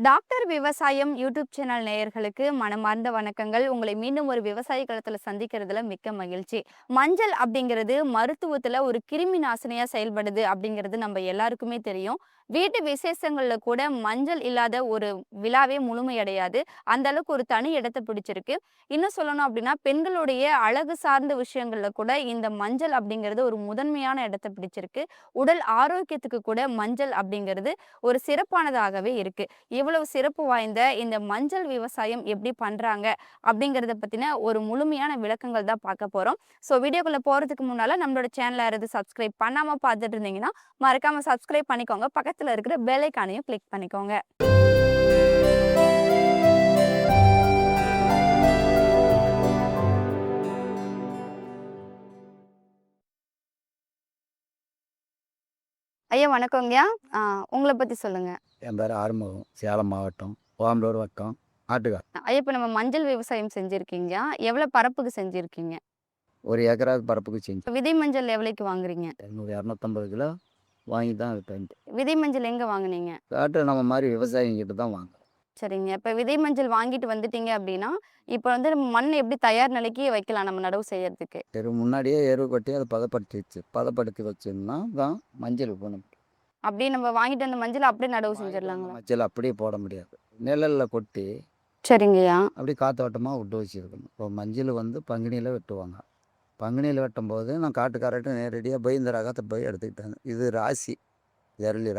Doctor விவசாயம் YouTube channel நேயர்களுக்கு மனமார்ந்த வணக்கங்கள். உங்களை மீண்டும் ஒரு விவசாய களத்துல சந்திக்கிறதுல மிக்க மகிழ்ச்சி. மஞ்சள் அப்படிங்கிறது மருத்துவத்துல ஒரு கிருமி நாசினியா செயல்படுது அப்படிங்கிறது நம்ம எல்லாருக்குமே தெரியும். வீட்டு விசேஷங்கள்ல கூட மஞ்சள் இல்லாத ஒரு விழாவே முழுமையடையாது. அந்த அளவுக்கு ஒரு தனி இடத்தை பிடிச்சிருக்கு. இன்னும் சொல்லணும் அப்படின்னா பெண்களுடைய அழகு சார்ந்த விஷயங்கள்ல கூட இந்த மஞ்சள் அப்படிங்கிறது ஒரு முதன்மையான இடத்தை பிடிச்சிருக்கு. உடல் ஆரோக்கியத்துக்கு கூட மஞ்சள் அப்படிங்கிறது ஒரு சிறப்பானதாகவே இருக்கு. இவ்வளவு சிறப்பு வாய்ந்த இந்த மஞ்சள் விவசாயம் எப்படி பண்றாங்க அப்படிங்கிறத பத்தின ஒரு முழுமையான விளக்கங்கள் தான் பார்க்க போறோம். ஸோ வீடியோக்குள்ள போறதுக்கு முன்னால நம்மளோட சேனலை யாராவது சப்ஸ்கிரைப் பண்ணாம பார்த்துட்டு இருந்தீங்கன்னா மறக்காம சப்ஸ்கிரைப் பண்ணிக்கோங்க. பக்கத்துல இருக்கிற பெல் ஐகானையும் கிளிக் பண்ணிக்கோங்க. ஐயா வணக்கங்கய்யா. உங்களை பத்தி சொல்லுங்க. என் பேர் ஆறுமுகம், சேலம் மாவட்டம், ஓமலூர் வட்டம், ஆட்டுக்கார். ஐயா இப்ப நம்ம மஞ்சள் விவசாயம் செஞ்சிருக்கீங்க. எவ்வளவு பரப்புக்கு செஞ்சிருக்கீங்க? 1 ஏக்கராவது பரப்புக்கு செஞ்சேன். விதை மஞ்சள் எவ்வளவுக்கு வாங்குறீங்க? 250 கிலோ வாங்கி தான் விற்பேன். விதை மஞ்சள் எங்க வாங்குனீங்க? காட்டு நம்ம மாதிரி விவசாயிங்கிட்ட தான் வாங்குறோம். சரிங்க. இப்ப விதை மஞ்சள் வாங்கிட்டு வந்துட்டீங்க அப்படின்னா, இப்ப வந்து நம்ம மண் எப்படி தயார் நிலைக்கு வைக்கலாம் நம்ம நடவு செய்யறதுக்கு? சரி, முன்னாடியே எருவு கொட்டி அதை பதப்படுத்தி வச்சோம்னா தான் மஞ்சள் போடணும். அப்படியே நம்ம வாங்கிட்டு வந்த மஞ்சள் அப்படியே நடவு செஞ்சிடலாங்களா? மஞ்சள் அப்படியே போட முடியாது. நிழலில் கொட்டி சரிங்கய்யா. அப்படியே காத்தோட்டமாக விட்டு வச்சுருக்கணும். இப்போ மஞ்சள் வந்து பங்குனியில் வெட்டுவாங்க. பங்குனியில் வெட்டும்போது நான் காட்டுக்காரர்கிட்ட நேரடியாக போய் இந்த ரகத்தை போய் எடுத்துக்கிட்டேன். இது ராசி,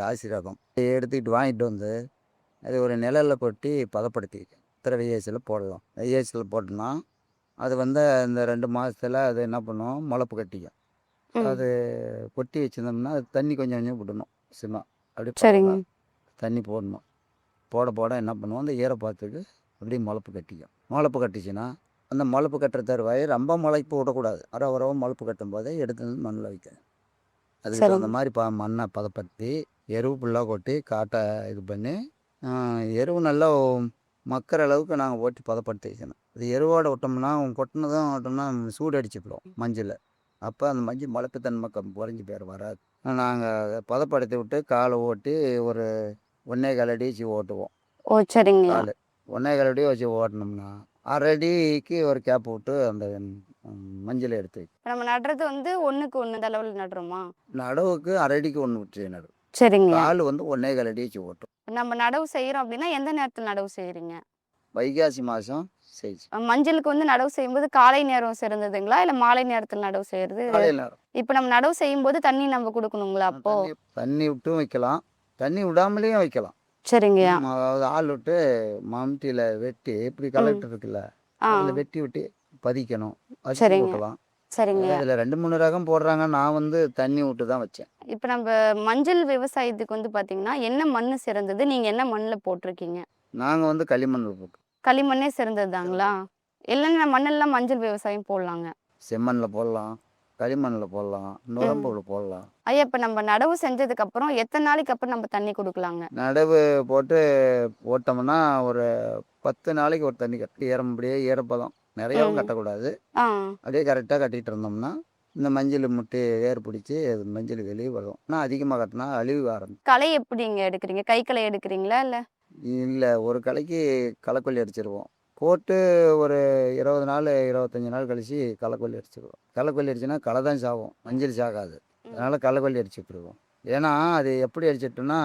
ராசி ரகம். எடுத்துக்கிட்டு வாங்கிட்டு வந்து அது ஒரு நிழலில் கொட்டி பதப்படுத்திக்கேன். வெய்யேசில் போடலாம். வெய்யேசில் போட்டோம்னா அது வந்து இந்த 2 மாதத்தில் அது என்ன பண்ணும், முளப்பு கட்டிக்கும். அது கொட்டி வச்சுருந்தோம்னா அது தண்ணி கொஞ்சம் கொஞ்சம் விடணும். அப்படி சரிங்க. தண்ணி போடணும். போட என்ன பண்ணுவோம், அந்த ஈரப்பாத்துக்கு அப்படியே முளப்பு கட்டிக்கும். முளப்பு கட்டிச்சுன்னா அந்த முளப்பு கட்டுற தருவாய் ரொம்ப முளைப்பு விடக்கூடாது. வரவ முளப்பு கட்டும் போதே எடுத்து வந்து மண்ணில் வைக்கணும். அதுக்கு அந்த மாதிரி மண்ணை பதப்படுத்தி எருவு ஃபுல்லாக கொட்டி காட்டை இது பண்ணி எருவு நல்லா மக்கிற அளவுக்கு நாங்கள் ஓட்டி பதப்படுத்தி வைக்கணும். அது எருவோட விட்டோம்னா கொட்டினதும் விட்டோம்னா சூடு அடிச்சுப்படும் மஞ்சள். அப்போ அந்த மஞ்சள் முளைப்புத்தன்மை குறைஞ்சி பேர் வராது. நாங்கள் பதப்படுத்தி விட்டு காலை ஓட்டி ஒரு 1.25 அடி வச்சு ஓட்டுவோம். ஓ சரிங்க. கால் 1.25 அடி வச்சு ஓட்டினோம்னா 1/2 அடிக்கு ஒரு கேப் விட்டு அந்த மஞ்சள் எடுத்து நம்ம நடுறது வந்து 1க்கு 1 இந்த அளவில் நடுறோமா? நடவுக்கு 1/2 அடிக்கு 1 விட்டு நடு. சரிங்க. கால் வந்து 1.25 அடி வச்சு ஓட்டும். நம்ம நடவு செய்யறோம் அப்படின்னா எந்த நேரத்தில் நடவு செய்யறீங்க? வைகாசி மாதம் செய்ச்சு. மஞ்சளுக்கு வந்து நடவு செய்யும்போது காலை நேரம் சிறந்ததுங்களா இல்ல மாலை நேரத்தில் நடவு செய்யறது? காலையில் நேரம். இப்ப நம்ம நடவு செய்யும் போது தண்ணி நம்ம கொடுக்கணுங்களா? அப்போ தண்ணி விட்டும் வைக்கலாம், தண்ணி விடாமலேயும் வைக்கலாம். சரிங்கய்யா. அதாவது ஆள் விட்டு மம்டியில் வெட்டி இப்படி கலெக்டர் இருக்குல்ல, அதில் வெட்டி விட்டு பதிக்கணும். வச்சு விட்டுலாம். சரிங்க. அதில் 2-3 ரகம் போடுறாங்க. நான் வந்து தண்ணி விட்டு தான் வச்சேன். இப்ப நம்ம மஞ்சள் விவசாயத்துக்கு வந்து பாத்தீங்கன்னா என்ன மண்ணு சிறந்தது? நீங்க என்ன மண்ணுல போட்டிருக்கீங்க? நாங்கள் வந்து களிமண்ணில் போட்டோம். களிமண்ணே சிறந்ததுதாங்களா? இல்லைன்னா மண்ணெல்லாம் மஞ்சள் விவசாயம் போடலாங்க. செம்மண்ணில் போடலாம், களிமண்ணில் போடலாம், நுரம்புல போடலாம். ஐயா இப்ப நம்ம நடவு செஞ்சதுக்கு அப்புறம் எத்தனை நாளைக்கு அப்புறம் நம்ம தண்ணி கொடுக்கலாங்க? நடவு போட்டு போட்டோம்னா ஒரு 10 நாளைக்கு ஒரு தண்ணி கட்டி அப்படியே ஈரப்பதம் நிறையாவும் கட்டக்கூடாது. அப்படியே கரெக்டாக கட்டிகிட்டு இருந்தோம்னா இந்த மஞ்சள் முட்டி வேர் பிடிச்சி மஞ்சள் வெளியே வரும். ஆனால் அதிகமாக கட்டினா அழிவு ஆரம்பிக்கும். களை எப்படிங்க எடுக்கிறீங்க? கை களை எடுக்கிறீங்களா இல்லை? இல்லை, ஒரு களைக்கு களைக்கொல்லி அடிச்சிருவோம். போட்டு ஒரு 20 நாள் 25 நாள் கழிச்சு களைக்கொல்லி அடிச்சிருவோம். களைக்கொல்லி அடிச்சுன்னா களை தான் சாகும், மஞ்சள் சாகாது. அதனால் களைக்கொல்லி அடிச்சுட்டுருவோம். ஏன்னா அது எப்படி அடிச்சிட்டோம்னா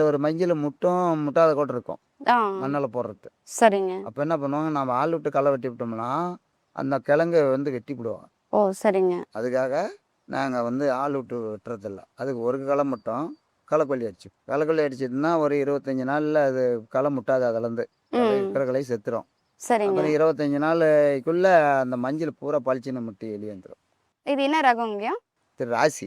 ஒரு மஞ்சள் முட்டாத கூட இருக்கும் மண்ணில் போடுறது. சரிங்க. அப்போ என்ன பண்ணுவாங்க, நம்ம ஆள் விட்டு களை வெட்டி விட்டோம்னா அந்த கிழங்கு வந்து வெட்டி விடுவாங்க. ஓ சரிங்க. அதுக்காக நாங்கள் வந்து ஆள் விட்டு வெட்டுறதில்ல. அதுக்கு ஒரு களை மட்டும் களைக்கொல்லி அடிச்சிட்டுனா ஒரு 25 நாளில் அது களை முட்டாது. அதுலேருந்து இருக்கிற களை செத்துரும். அப்புறம் 25 நாளைக்குள்ளே அந்த மஞ்சள் பூரா பளிச்சுன்னு முட்டி வெளியே வந்துடும். இது என்ன ரகம்ங்கய்யா? ராசி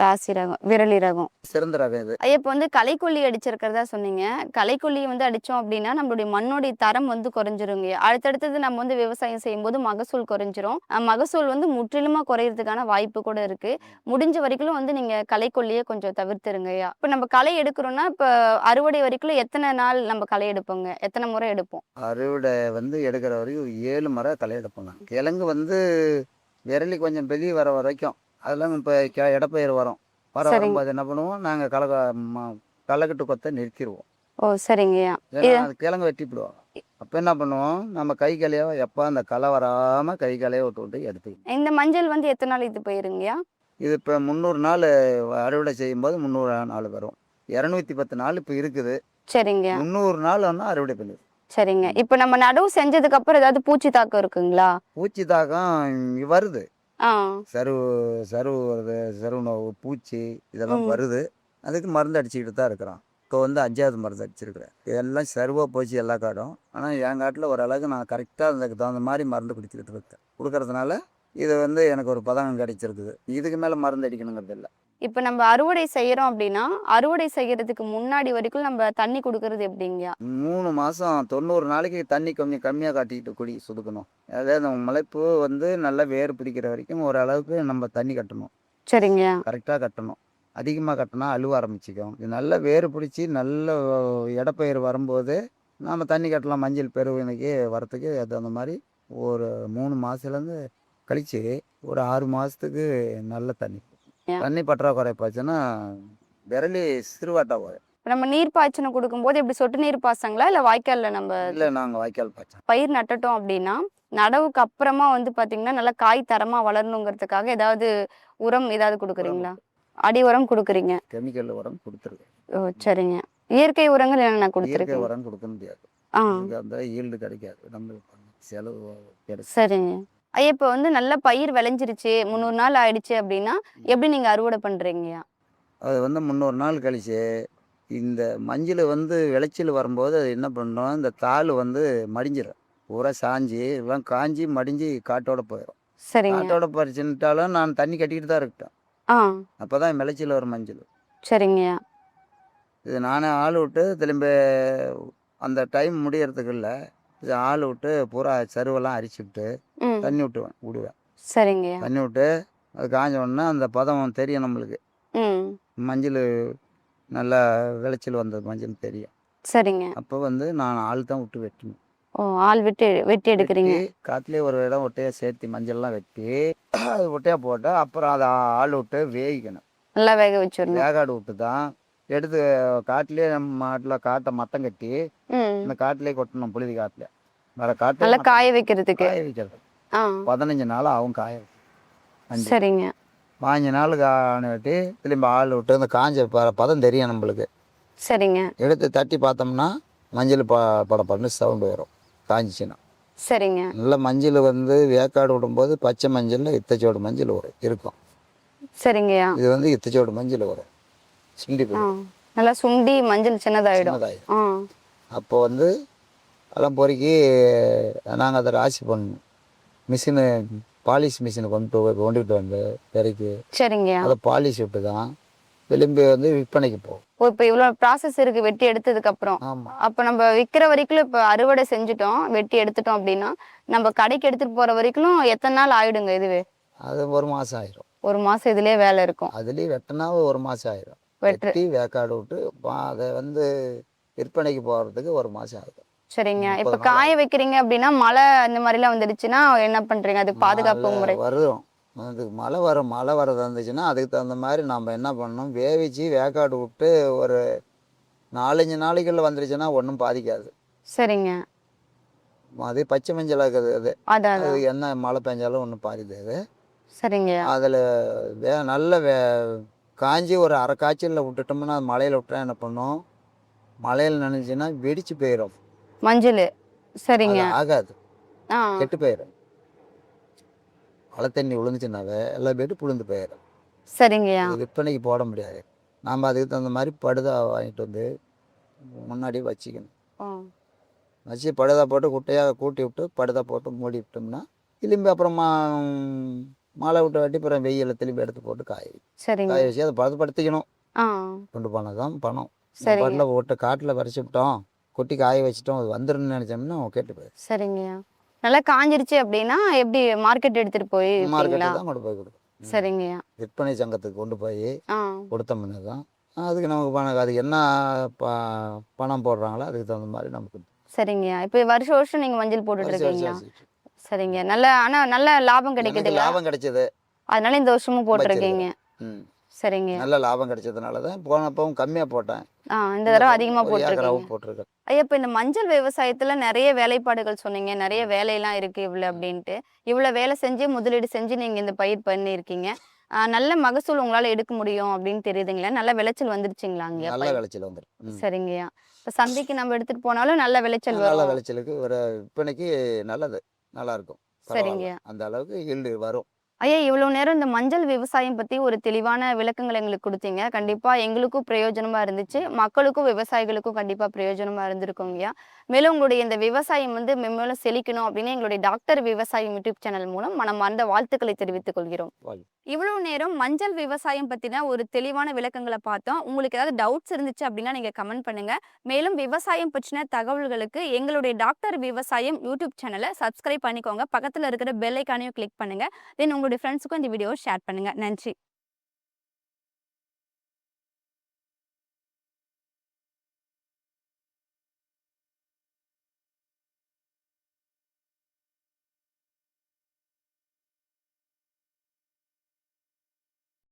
ராசி ரகம், விரலி ரகம். சிறந்த ரகம் இது. இப்போ வந்து களைக்கொல்லி அடிச்சிருக்கிறதா சொன்னீங்க. களைக்கொல்லி வந்து அடிச்சோம் அப்படின்னா நம்மளுடைய மண்ணோடைய தரம் வந்து குறைஞ்சிருங்க. அடுத்தடுத்தது நம்ம வந்து விவசாயம் செய்யும்போது மகசூல் குறைஞ்சிரும். மகசூல் வந்து முற்றிலுமா குறையறதுக்கான வாய்ப்பு கூட இருக்கு. முடிஞ்ச வரைக்கும் வந்து நீங்க களைக்கொல்லியை கொஞ்சம் தவிர்த்துருங்கய்யா. இப்போ நம்ம களை எடுக்கிறோம்னா இப்போ அறுவடை வரைக்கும் எத்தனை நாள் நம்ம களை எடுப்போங்க? எத்தனை முறை எடுப்போம்? அறுவடை வந்து எடுக்கிற வரைக்கும் 7 முறை களை எடுப்போங்க. கிழங்கு வந்து விரலி கொஞ்சம் வெளியே வர வரைக்கும் அதெல்லாம் இப்போ இடப்பயிர் வரும்போது என்ன பண்ணுவோம், நாங்கள் களைக்கட்டு கொத்த நிறுத்திடுவோம். ஓ சரிங்கய்யா. ஏன்னா அது கிழங்கு வெட்டிவிடுவாங்க. அப்போ என்ன பண்ணுவோம், நம்ம கை கலையோ எப்போ அந்த களை வராமல் கை கலையை விட்டு விட்டு எடுத்துக்கணும். இந்த மஞ்சள் வந்து எத்தனை நாள் இது போயிருங்கய்யா? இது இப்போ 300 நாள் அறுவடை செய்யும்போது 300 நாள் வரும். 210 நாள் இப்போ இருக்குது. சரிங்கய்யா. 300 நாள் வந்து அறுவடை பண்ணுது. சரிங்க. இப்ப நம்ம நடவு செஞ்சதுக்கு அப்புறம் ஏதாவது பூச்சி தாக்கம் இருக்குங்களா? பூச்சி தாக்கம் வருது. ஆ. சருவு சருவு வருது, சருவு நோவு, பூச்சி இதெல்லாம் ம். வருது. அதுக்கு மருந்து அடிச்சுக்கிட்டு தான் இருக்கிறோம். இப்போ வந்து 5வது மருந்து அடிச்சிருக்கிறேன். இதெல்லாம் சருவாக போச்சு எல்லா காடும். ஆனால் என் காட்டில் ஓரளவுக்கு நான் கரெக்டாக அதுக்கு தகுந்த மாதிரி மருந்து குடிச்சிக்கிட்டு இருக்கேன். கொடுக்கறதுனால இது வந்து எனக்கு ஒரு பதம் கிடைச்சிருக்குது. இதுக்கு மேலே மருந்து அடிக்கணுங்கிறது இல்லை. இப்ப நம்ம அறுவடை செய்யறோம் அப்படின்னா, அறுவடை செய்யறதுக்கு முன்னாடி வரைக்கும் நம்ம தண்ணி குடுக்கறது எப்படிங்கய்யா? 3 மாதம் 90 நாளைக்கு தண்ணி கொஞ்சம் கம்மியாக காட்டிக்கிட்டு கொடி சுதுக்கணும். அதாவது அந்த முளைப்பு வந்து நல்லா வேர் பிடிக்கிற வரைக்கும் ஓரளவுக்கு நம்ம தண்ணி கட்டணும். சரிங்கய்யா. கரெக்டாக கட்டணும். அதிகமாக கட்டினா அழுவ ஆரம்பிச்சிக்கும். இது நல்லா வேர் பிடிச்சி நல்ல இடப்பெயர் வரும்போது நாம் தண்ணி கட்டலாம். மஞ்சள் பெருவினைக்கு வரத்துக்கு அது அந்த மாதிரி ஒரு 3 மாதத்துலேருந்து கழித்து ஒரு 6 மாதத்துக்கு நல்ல தண்ணி. தண்ணி பற்றாக்குறை போச்சுன்னா விரலி சிறுவாட்டா போய். நம்ம நீர் பாய்ச்சனம் கொடுக்கும்போது எப்படி சொட்டு நீர் பாய்ச்சங்களா இல்ல வாய்க்கால்ல நம்ம இல்லை நாங்கள் வாய்க்கால் பாய்ச்சோம். பயிர் நட்டுட்டோம் அப்படின்னா நடவுக்கு அப்புறமா வந்து பாத்தீங்கன்னா நல்லா காய் தரமா வளரணுங்கிறதுக்காக ஏதாவது உரம் ஏதாவது கொடுக்குறீங்களா? அடி உரம் கொடுக்குறீங்க. கெமிக்கல் உரம் கொடுத்துருக்கு. ஓ சரிங்க. இயற்கை உரங்கள் என்னென்ன இயற்கை கொடுத்துருக்கீங்க? உரம் கொடுக்க முடியாது. ஆ அந்த ஈல்டு கிடைக்காது. நம்ம செலவு கிடைக்கும். சரிங்க. ஐயா இப்போ வந்து நல்ல பயிர் விளைஞ்சிருச்சு 300 நாள் ஆயிடுச்சு அப்படின்னா எப்படி நீங்க அறுவடை பண்றீங்கய்யா? அது வந்து 300 நாள் கழிச்சு இந்த மஞ்சள் வந்து விளைச்சல் வரும்போது அது என்ன பண்ணோம், இந்த தாள் வந்து மடிஞ்சிடும். பூரா சாஞ்சி எல்லாம் காஞ்சி மடிஞ்சு காட்டோட போயிடும். சரிங்க. காட்டோட பறிச்சுட்டாலும் நான் தண்ணி கட்டிக்கிட்டு தான் இருக்கேன். ஆ அப்போ தான் விளைச்சல் வரும் மஞ்சள். சரிங்கய்யா. இது நானே ஆள் விட்டு திரும்ப அந்த டைம் முடியறதுக்குள்ள இது ஆள் விட்டு பூரா சருவெல்லாம் அரிச்சுவிட்டு ம் தண்ணி விடுவேன். சரிங்கய்யா. தண்ணி விட்டு அது காஞ்ச உடனே அந்த பதம் தெரியும் நம்மளுக்கு. ம் மஞ்சள் நல்லா விளைச்சல் வந்தது மஞ்சள் தெரியும். சரிங்க. அப்போ வந்து நான் ஆள் தான் விட்டு வெட்டணும். ஓ ஆள் விட்டு வெட்டி எடுக்கிறீங்க. காட்டிலே ஒரு இடம் ஒட்டையாக சேர்த்து மஞ்சள்லாம் வெட்டி அது ஒட்டையாக போட்டு அப்புறம் அதை ஆள் விட்டு வேகிக்கணும். நல்லா வேக வச்சிடணும். வேகாடு விட்டு தான் எடுத்து காட்டிலே நம்ம மாட்டில் காட்டை மட்டம் கட்டி ம் இந்த காட்டிலே கொட்டணும். புழுதி காட்டில் வேற காட்டு நல்லா காய வைக்கிறதுக்கு. காய வைக்கிறது ஆ 15 நாள் ஆகும் காய வைக்க. மஞ்சள் சரிங்க. 15 நாள் காண வெட்டி திரும்பி ஆள் விட்டு அந்த காஞ்ச பதம் தெரியும் நம்மளுக்கு. சரிங்க. எடுத்து தட்டி பார்த்தோம்னா மஞ்சள் படப்படன்னு சவுண்டு வரும் காஞ்சிச்சுன்னா. சரிங்க. நல்ல மஞ்சள் வந்து வேக்காடு விடும்போது பச்சை மஞ்சளில் இத்தச்சோடு மஞ்சள் வரும் இருக்கும். சரிங்கய்யா. இது வந்து இத்தச்சோடு மஞ்சள் வரும். சிண்டி ஆ நல்லா சுண்டி மஞ்சள் சின்னதாயிடும். சின்னதாயிடும். ஆ அப்போ வந்து அதெல்லாம் பொறுக்கி நாங்கள் அதை ராசி பண்ணணும். மிஷினு பாலிஷ் மிஷினை கொண்டுட்டு வந்து பெருக்கி சரிங்கய்யா. அதை பாலிஷ் விட்டு தான் விளிம்பு வந்து விற்பனைக்கு போகும். ஓ இப்போ இவ்வளவு ப்ராசஸ் இருக்கு வெட்டி எடுத்ததுக்கு அப்புறம். ஆமாம். அப்ப நம்ம விக்கிற வரைக்கும் இப்ப அறுவடை செஞ்சுட்டோம் வெட்டி எடுத்துட்டோம் அப்படின்னா நம்ம கடைக்கு எடுத்துட்டு போற வரைக்கும் எத்தனை நாள் ஆயிடுங்க இதுவே? அது 1 மாதம் ஆயிரும். 1 மாசம் இதுலயே வேலை இருக்கும். அதுலேயும் வெட்டினா 1 மாதம் ஆயிரும். வெட்டு. வெட்டி வேக்காடு விட்டு அதை வந்து விற்பனைக்கு போகிறதுக்கு 1 மாதம் ஆகும். சரிங்க. இப்ப 30 நாள் காய வைக்கிறீங்க அப்படின்னா மழை இந்த மாதிரி எல்லாம் வந்துடுச்சுன்னா என்ன பண்றீங்க? அதுக்கு பாதுகாப்பு மழை முறை. வரும். அதுக்கு மழை வரது இருந்துச்சுன்னா அதுக்கு தகுந்த மாதிரி நம்ம என்ன பண்ணணும், வேவிச்சு வேக்காடு விட்டு ஒரு 4-5 நாளைக்குள்ள வந்துருச்சுன்னா ஒன்றும் பாதிக்காது. சரிங்க. அது பச்சை மஞ்சள் ஆகுது. அது அதான் அது அதான். என்ன மழை பெஞ்சாலும் ஒன்றும் பாதிக்காது. சரிங்க. அதில் நல்ல காஞ்சி ஒரு அரை காய்ச்சலில் விட்டுட்டோம்னா அது மழையில் விட்டா என்ன பண்ணும், மழையில் நினைச்சுன்னா வெடிச்சு போயிடும் மஞ்சள். சரிங்க. அது ஆகாது, ஆ கெட்டு போயிடும். மழை தண்ணி விழுந்துச்சுன்னாவே எல்லா பேரும் புழுந்து போயிடும். சரிங்கய்யா. அது விற்பனைக்கு போட முடியாது. நாம் அதுக்கு தகுந்த மாதிரி படுதா வாங்கிட்டு வந்து முன்னாடி வச்சுக்கணும். ஆ வச்சு படுதா போட்டு குட்டையாக கூட்டி விட்டு படுதா போட்டு மூடி விட்டோம்னா திரும்பி அப்புறமா மழை விட்டு வாட்டி அப்புறம் வெயிலில் திரும்பி எடுத்து போட்டு சரிங்க. காய வச்சு அதை பதப்படுத்திக்கணும். ஆ கொண்டு போனால் தான் பணம். சரிங்க. பாட்டில் போட்டு காட்டில் பறிச்சு விட்டோம், கொட்டி காய வச்சுட்டோம், அது வந்துருன்னு நினச்சோம்னா கேட்டு போயிடும். சரிங்கய்யா. நல்லா காஞ்சிருச்சு அப்படின்னா எப்படி மார்க்கெட் எடுத்துட்டு போய் விப்பீங்களா? மார்க்கெட்டுக்கு தான் கொண்டு போய் கொடுக்கும். சரிங்கய்யா. விற்பனை சங்கத்துக்கு கொண்டு போய் ஆ கொடுத்தோம்னா தான் அதுக்கு நமக்கு பணம், அதுக்கு என்ன பணம் போடுறாங்களோ அதுக்கு தகுந்த மாதிரி நமக்கு சரிங்கய்யா. இப்போ வருஷம் வருஷம் நீங்க மஞ்சள் போட்டுட்டு வருஷம் வருஷம் இருக்கீங்களா? வச்சுக்கிட்டு. நல்ல ஆனா நல்ல லாபம் எனக்கு கிடைக்குதுங்களா? லாபம் கிடைச்சது. அதனால இந்த வருஷமும் போட்டிருக்கீங்க. ம் சரிங்க. நல்ல லாபம் கிடைச்சதுனால தான் போனப்பவும் கம்மியாக போட்டேன். இந்த இந்த தடவை தடவை அதிகமா 1 போட்டிருக்கீங்க. ஏக்கராவும் போட்டிருக்கேன். ஐயா, இப்ப இந்த மஞ்சள் விவசாயத்துல நெறைய வேலைப்பாடுகள் சொன்னீங்க. நெறைய வேலைலாம் இருக்கு இவ்ளோ அப்டின்ட்டு. இவ்ளோ வேலை செஞ்சு, முதலீடு செஞ்சு நீங்க இந்த பயிர் பண்ணியிருக்கீங்க. நல்ல மகசூல் உங்களால எடுக்க முடியும் அப்டின்னு தெரியுதுங்களா? நல்ல விளைச்சல் வந்துருச்சுங்களாங்கய்யா நல்ல பயிர்? விளைச்சல் வந்துரும். சரிங்கய்யா. இப்ப சந்தைக்கு நம்ம எடுத்துட்டு போனாலும் நல்ல விளைச்சல் நல்ல வரும். விளைச்சலுக்கு ஒரு விற்பனைக்கு நல்லது. நல்லாயிருக்கும். பரவால்ல. சரிங்கய்யா. அந்த அளவுக்கு ஈல்டு வரும். ஐயா, இவ்வளோ நேரம் இந்த மஞ்சள் விவசாயம் பத்தி ஒரு தெளிவான விளக்கங்கள் எங்களுக்கு குடுத்தீங்க. கண்டிப்பா எங்களுக்கும் பிரயோஜனமா இருந்துச்சு. மக்களுக்கும், விவசாயிகளுக்கும் கண்டிப்பா பிரயோஜனமா இருந்திருக்குங்கய்யா. மேலும் உங்களுடைய இந்த விவசாயம் வந்து மென்மேலும் செழிக்கணும் அப்படின்னு எங்களுடைய டாக்டர் விவசாயம் யூடியூப் சேனல் மூலம் மனமார்ந்த வாழ்த்துக்களை தெரிவித்துக் கொள்கிறோம். வாழ் இவ்வளவு நேரம் மஞ்சள் விவசாயம் பத்தின ஒரு தெளிவான விளக்கங்கள பார்த்தோம். உங்களுக்கு ஏதாவது டவுட்ஸ் இருந்துச்சு அப்படின்னா நீங்க கமெண்ட் பண்ணுங்க. மேலும் விவசாயம் பற்றின தகவல்களுக்கு எங்களுடைய டாக்டர் விவசாயம் யூடியூப் சேனல சப்ஸ்கிரைப் பண்ணிக்கோங்க. பக்கத்துல இருக்கிற பெல் ஐகானையும் கிளிக் பண்ணுங்க. தென் உங்களுடைய ஃப்ரெண்ட்ஸுக்கும் இந்த வீடியோவை ஷேர் பண்ணுங்க. நன்றி.